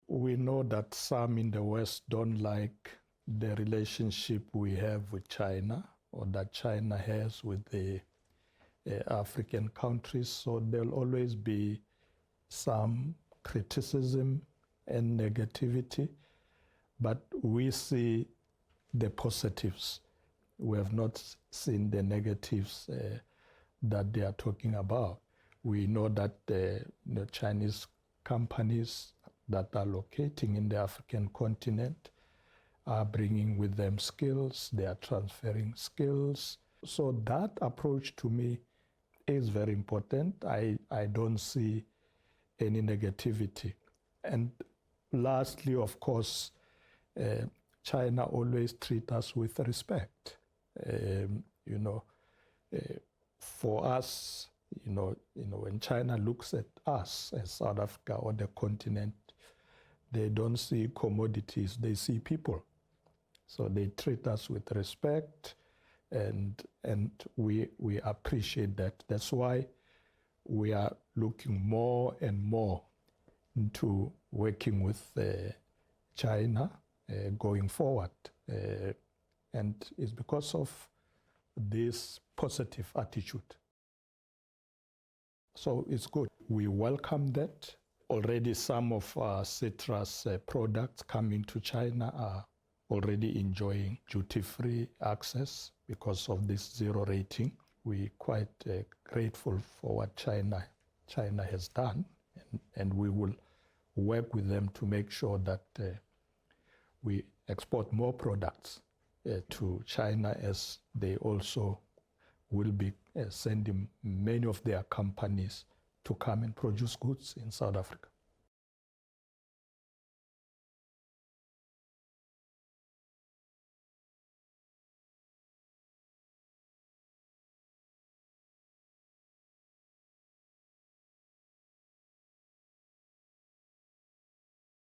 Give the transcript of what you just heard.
We know that some in the West don't like the relationship we have with China or that China has with the African countries, so there'll always be some criticism and negativity, but we see the positives. We have not seen the negatives that they are talking about. We know that the Chinese companies that are locating in the African continent are bringing with them skills, they are transferring skills. So that approach to me is very important. I don't see any negativity. And lastly, of course, China always treats us with respect. For us, when China looks at us as South Africa or the continent, they don't see commodities, they see people. So they treat us with respect, and we appreciate that. That's why we are looking more and more into working with China going forward. And it's because of this positive attitude. So it's good. We welcome that. Already some of our citrus products coming to China are already enjoying duty-free access because of this zero rating. We're quite grateful for what China has done, and we will work with them to make sure that we export more products to China, as they also will be sending many of their companies to come and produce goods in South Africa.